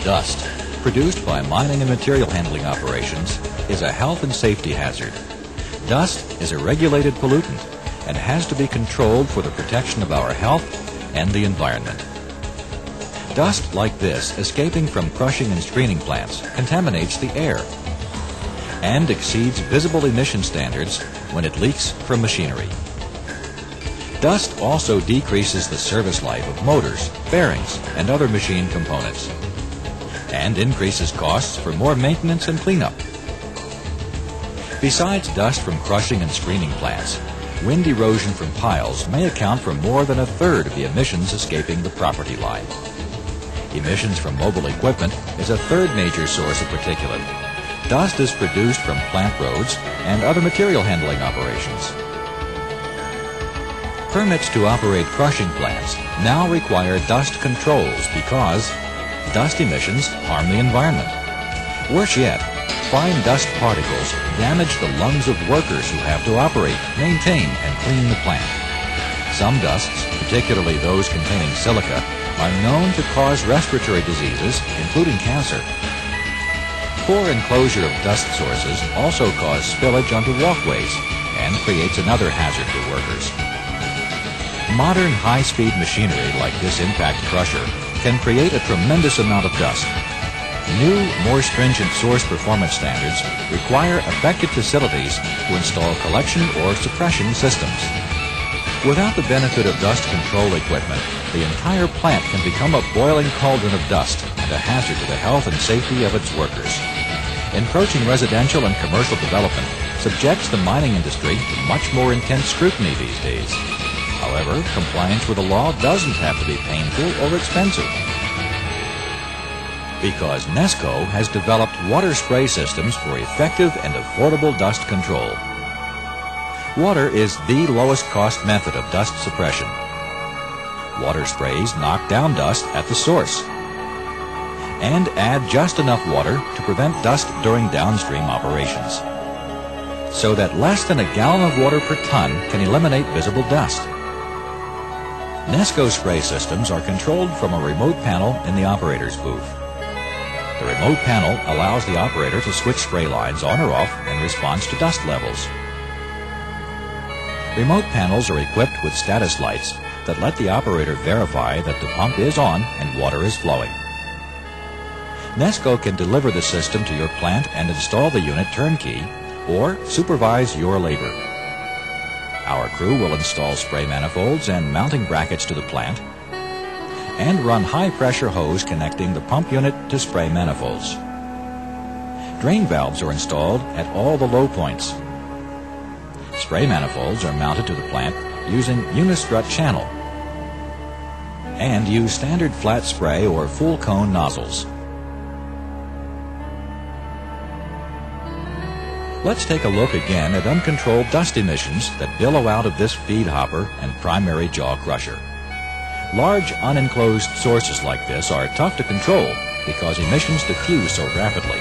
Dust, produced by mining and material handling operations, is a health and safety hazard. Dust is a regulated pollutant and has to be controlled for the protection of our health and the environment. Dust like this escaping from crushing and screening plants contaminates the air and exceeds visible emission standards when it leaks from machinery. Dust also decreases the service life of motors, bearings, and other machine components, and increases costs for more maintenance and cleanup. Besides dust from crushing and screening plants, wind erosion from piles may account for more than a third of the emissions escaping the property line. Emissions from mobile equipment is a third major source of particulate. Dust is produced from plant roads and other material handling operations. Permits to operate crushing plants now require dust controls because dust emissions harm the environment. Worse yet, fine dust particles damage the lungs of workers who have to operate, maintain, and clean the plant. Some dusts, particularly those containing silica, are known to cause respiratory diseases, including cancer. Poor enclosure of dust sources also cause spillage onto walkways and creates another hazard for workers. Modern high-speed machinery like this impact crusher can create a tremendous amount of dust. New, more stringent source performance standards require affected facilities to install collection or suppression systems. Without the benefit of dust control equipment, the entire plant can become a boiling cauldron of dust and a hazard to the health and safety of its workers. Encroaching residential and commercial development subjects the mining industry to much more intense scrutiny these days. However, compliance with the law doesn't have to be painful or expensive, because NESCO has developed water spray systems for effective and affordable dust control. Water is the lowest cost method of dust suppression. Water sprays knock down dust at the source and add just enough water to prevent dust during downstream operations, so that less than a gallon of water per ton can eliminate visible dust. NESCO spray systems are controlled from a remote panel in the operator's booth. The remote panel allows the operator to switch spray lines on or off in response to dust levels. Remote panels are equipped with status lights that let the operator verify that the pump is on and water is flowing. NESCO can deliver the system to your plant and install the unit turnkey or supervise your labor. Our crew will install spray manifolds and mounting brackets to the plant and run high-pressure hose connecting the pump unit to spray manifolds. Drain valves are installed at all the low points. Spray manifolds are mounted to the plant using unistrut channel and use standard flat spray or full cone nozzles. Let's take a look again at uncontrolled dust emissions that billow out of this feed hopper and primary jaw crusher. Large, unenclosed sources like this are tough to control because emissions diffuse so rapidly.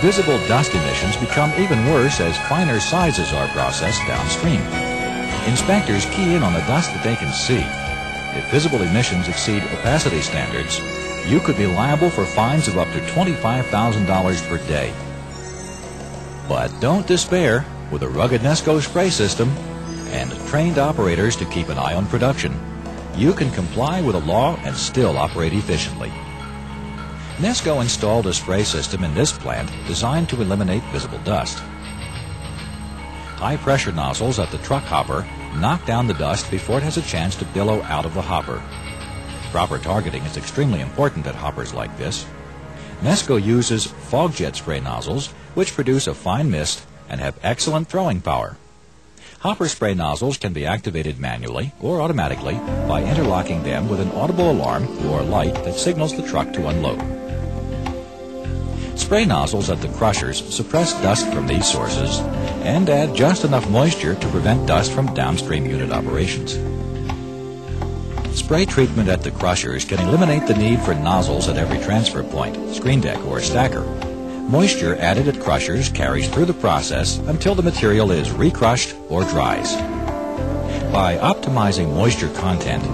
Visible dust emissions become even worse as finer sizes are processed downstream. Inspectors key in on the dust that they can see. If visible emissions exceed opacity standards, you could be liable for fines of up to $25,000 per day. But don't despair. With a rugged NESCO spray system and trained operators to keep an eye on production, you can comply with the law and still operate efficiently. NESCO installed a spray system in this plant designed to eliminate visible dust. High-pressure nozzles at the truck hopper knock down the dust before it has a chance to billow out of the hopper. Proper targeting is extremely important at hoppers like this. NESCO uses fog jet spray nozzles, which produce a fine mist and have excellent throwing power. Hopper spray nozzles can be activated manually or automatically by interlocking them with an audible alarm or light that signals the truck to unload. Spray nozzles at the crushers suppress dust from these sources and add just enough moisture to prevent dust from downstream unit operations. Spray treatment at the crushers can eliminate the need for nozzles at every transfer point, screen deck, or stacker. Moisture added at crushers carries through the process until the material is recrushed or dries. By optimizing moisture content,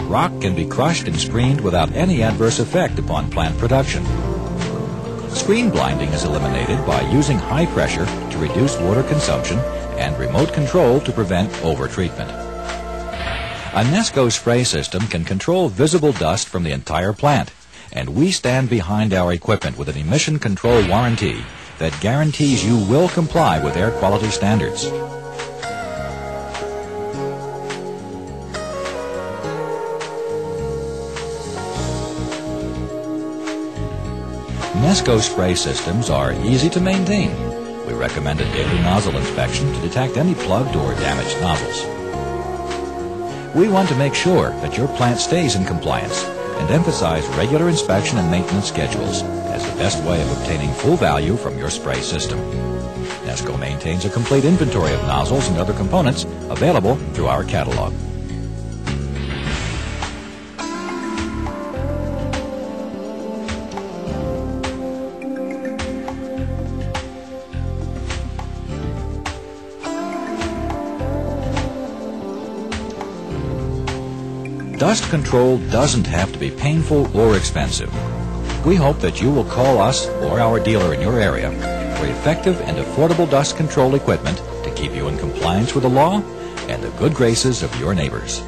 rock can be crushed and screened without any adverse effect upon plant production. Screen blinding is eliminated by using high pressure to reduce water consumption and remote control to prevent overtreatment. A Nesco spray system can control visible dust from the entire plant, and we stand behind our equipment with an emission control warranty that guarantees you will comply with air quality standards. Nesco spray systems are easy to maintain. We recommend a daily nozzle inspection to detect any plugged or damaged nozzles. We want to make sure that your plant stays in compliance and emphasize regular inspection and maintenance schedules as the best way of obtaining full value from your spray system. Nesco maintains a complete inventory of nozzles and other components available through our catalog. Dust control doesn't have to be painful or expensive. We hope that you will call us or our dealer in your area for effective and affordable dust control equipment to keep you in compliance with the law and the good graces of your neighbors.